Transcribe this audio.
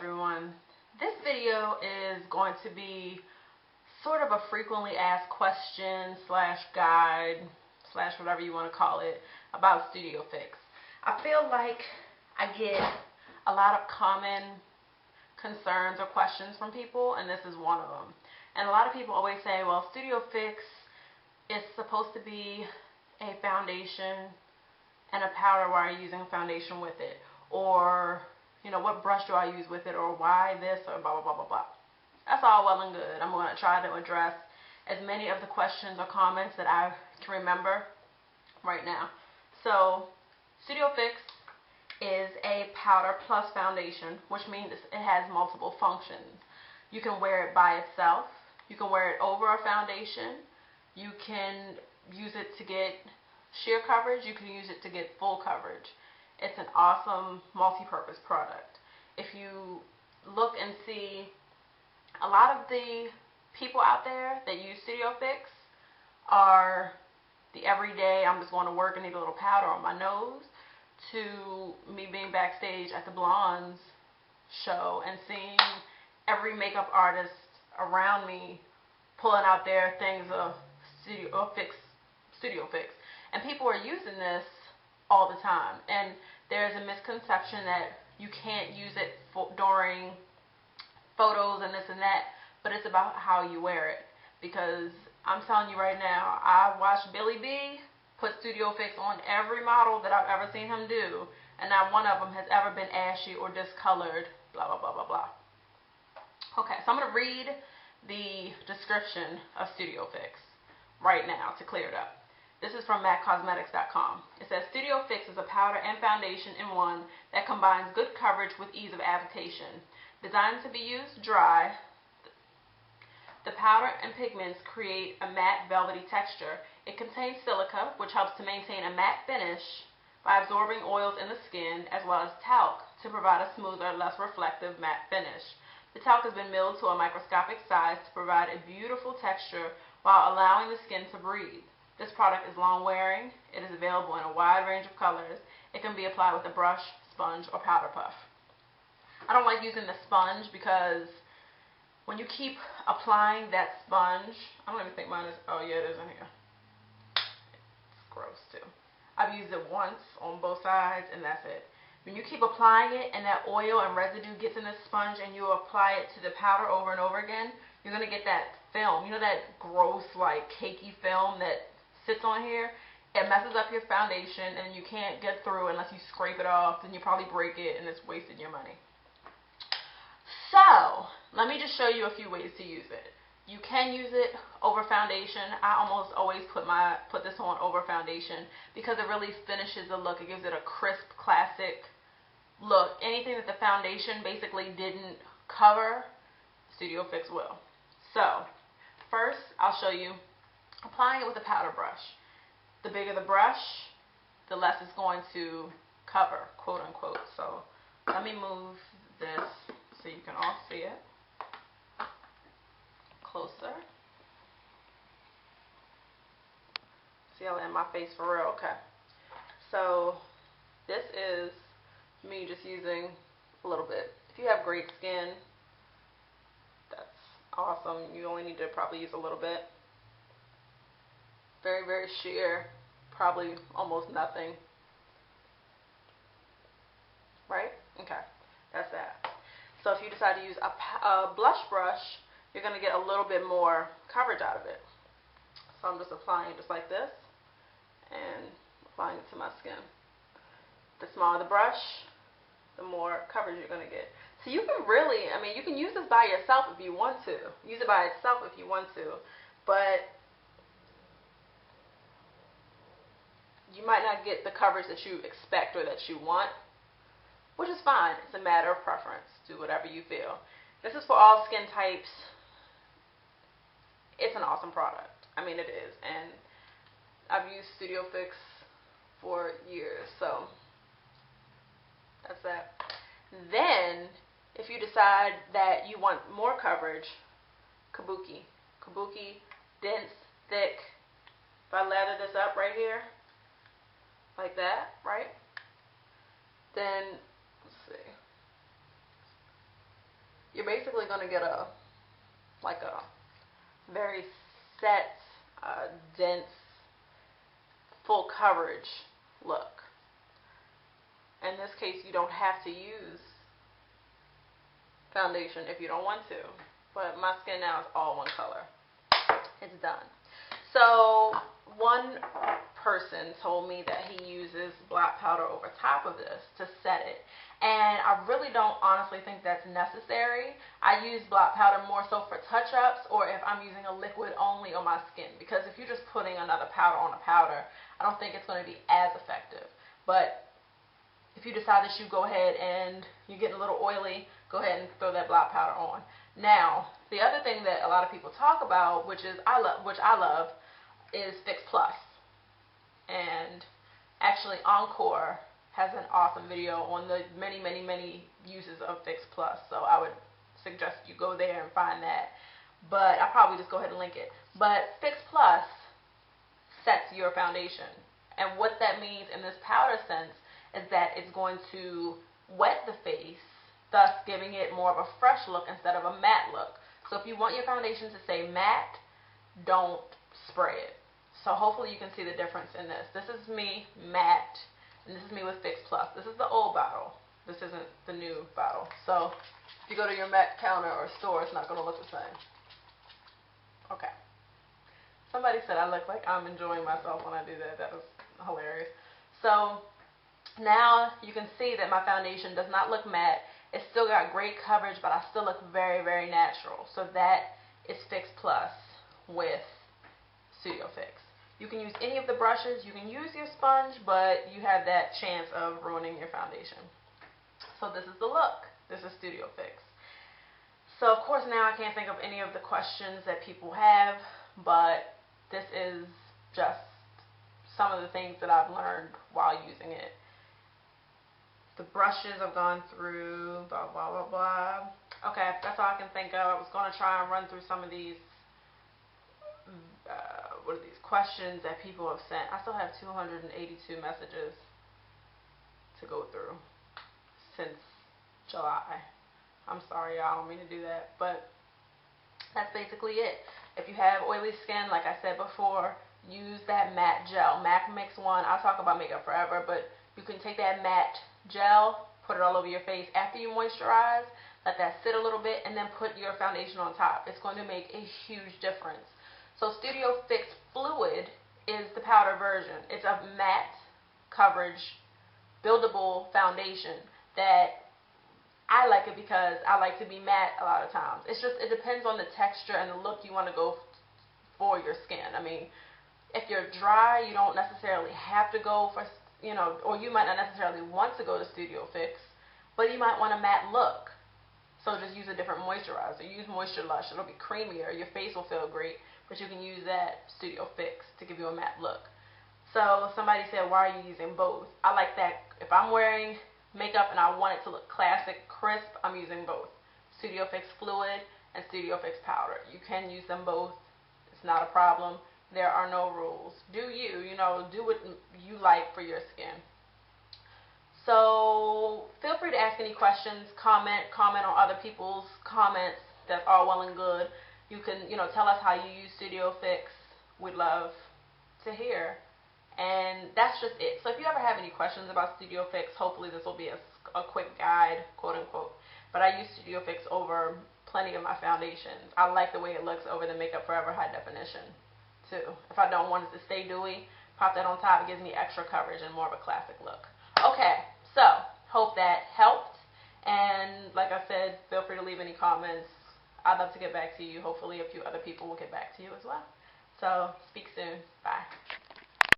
everyone. This video is going to be sort of a frequently asked question slash guide slash whatever you want to call it about Studio Fix. I feel like I get a lot of common concerns or questions from people, and this is one of them. And a lot of people always say, well, Studio Fix is supposed to be a foundation and a powder. Why are you using foundation with it? Or, you know, what brush do I use with it? Or why this? Or blah, blah, blah, blah, blah. That's all well and good. I'm going to try to address as many of the questions or comments that I can remember right now. So, Studio Fix is a powder plus foundation, which means it has multiple functions. You can wear it by itself. You can wear it over a foundation. You can use it to get sheer coverage. You can use it to get full coverage. It's an awesome multi-purpose product. If you look and see, a lot of the people out there that use Studio Fix are the everyday, I'm just going to work and need a little powder on my nose, to me being backstage at the Blondes show and seeing every makeup artist around me pulling out their things of Studio Fix. And people are using this all the time. And there's a misconception that you can't use it during photos and this and that, but it's about how you wear it. Because I'm telling you right now, I watched Billy B put Studio Fix on every model that I've ever seen him do, and not one of them has ever been ashy or discolored, blah, blah, blah, blah, blah. Okay, so I'm going to read the description of Studio Fix right now to clear it up. This is from MACCosmetics.com. It says, Studio Fix is a powder and foundation in one that combines good coverage with ease of application. Designed to be used dry, the powder and pigments create a matte velvety texture. It contains silica, which helps to maintain a matte finish by absorbing oils in the skin, as well as talc to provide a smoother, less reflective matte finish. The talc has been milled to a microscopic size to provide a beautiful texture while allowing the skin to breathe. This product is long-wearing. It is available in a wide range of colors. It can be applied with a brush, sponge, or powder puff. I don't like using the sponge because when you keep applying that sponge, I don't even think mine is, oh yeah, it is in here. It's gross too. I've used it once on both sides and that's it. When you keep applying it and that oil and residue gets in the sponge and you apply it to the powder over and over again, you're going to get that film. You know that gross, like, cakey film that sits on here? It messes up your foundation and you can't get through unless you scrape it off. Then you probably break it and it's wasted your money. So, let me just show you a few ways to use it. You can use it over foundation. I almost always put this on over foundation because it really finishes the look. It gives it a crisp, classic look. Anything that the foundation basically didn't cover, Studio Fix will. So, first I'll show you applying it with a powder brush. The bigger the brush, the less it's going to cover, quote unquote. So, let me move this so you can all see it. Closer. See how in my face for real? Okay. So this is me just using a little bit. If you have great skin, that's awesome. You only need to probably use a little bit. Very, very sheer. Probably almost nothing. Right? Okay. That's that. So if you decide to use a blush brush, you're going to get a little bit more coverage out of it. So I'm just applying it just like this and applying it to my skin. The smaller the brush, the more coverage you're going to get. So you can really, I mean, you can use this by yourself if you want to. Use it by itself if you want to. But you might not get the coverage that you expect or that you want, which is fine. It's a matter of preference. Do whatever you feel. This is for all skin types. It's an awesome product. I mean, it is. And I've used Studio Fix for years. So, that's that. Then, if you decide that you want more coverage, Kabuki. Kabuki, dense, thick. If I lather this up right here, like that, right? Then, let's see. you're basically going to get a very set, dense, full coverage look. In this case, you don't have to use foundation if you don't want to, but my skin now is all one color. It's done. So one person told me that he uses black powder over top of this to set it, and I really don't honestly think that's necessary. I use black powder more so for touch-ups or if I'm using a liquid only on my skin, because if you're just putting another powder on a powder, I don't think it's going to be as effective. But if you decide that you go ahead and you're getting a little oily, go ahead and throw that black powder on. Now, the other thing that a lot of people talk about, which I love, is Fix Plus. And actually, Encore has an awesome video on the many uses of Fix Plus. So I would suggest you go there and find that. But I'll probably just go ahead and link it. But Fix Plus sets your foundation. And what that means in this powder sense is that it's going to wet the face, thus giving it more of a fresh look instead of a matte look. So if you want your foundation to say matte, don't spray it. So hopefully you can see the difference in this. This is me, matte, and this is me with Fix Plus. This is the old bottle. This isn't the new bottle. So if you go to your MAC counter or store, it's not going to look the same. Okay. Somebody said I look like I'm enjoying myself when I do that. That was hilarious. So now you can see that my foundation does not look matte. It's still got great coverage, but I still look very natural. So that is Fix Plus with Studio Fix. You can use any of the brushes. You can use your sponge, but you have that chance of ruining your foundation. So this is the look. This is Studio Fix. So of course now I can't think of any of the questions that people have, but this is just some of the things that I've learned while using it. The brushes I've gone through, blah, blah, blah, blah. Okay, that's all I can think of. I was going to try and run through some of these, questions that people have sent. I still have 282 messages to go through since July. I'm sorry, y'all, I don't mean to do that, but that's basically it. If you have oily skin, like I said before, use that matte gel. MAC Mix 1, I'll talk about makeup forever, but you can take that matte gel, put it all over your face after you moisturize, let that sit a little bit, and then put your foundation on top. It's going to make a huge difference. So Studio Fix Fluid is the powder version. It's a matte coverage, buildable foundation that I like it because I like to be matte a lot of times. It depends on the texture and the look you want to go for your skin. I mean, if you're dry, you don't necessarily have to go for, or you might not necessarily want to go to Studio Fix, but you might want a matte look. So just use a different moisturizer. Use Moisture Lush. It'll be creamier. Your face will feel great, but you can use that Studio Fix to give you a matte look. So somebody said, why are you using both? I like that. If I'm wearing makeup and I want it to look classic, crisp, I'm using both. Studio Fix Fluid and Studio Fix Powder. You can use them both. It's not a problem. There are no rules. Do do what you like for your skin. So feel free to ask any questions, comment on other people's comments. That's all well and good. You can, tell us how you use Studio Fix. We'd love to hear. And that's just it. So if you ever have any questions about Studio Fix, hopefully this will be a quick guide, quote unquote. But I use Studio Fix over plenty of my foundations. I like the way it looks over the Makeup Forever High Definition too. If I don't want it to stay dewy, pop that on top. It gives me extra coverage and more of a classic look. Okay, so hope that helped. And like I said, feel free to leave any comments. I'd love to get back to you. Hopefully a few other people will get back to you as well. So speak soon. Bye.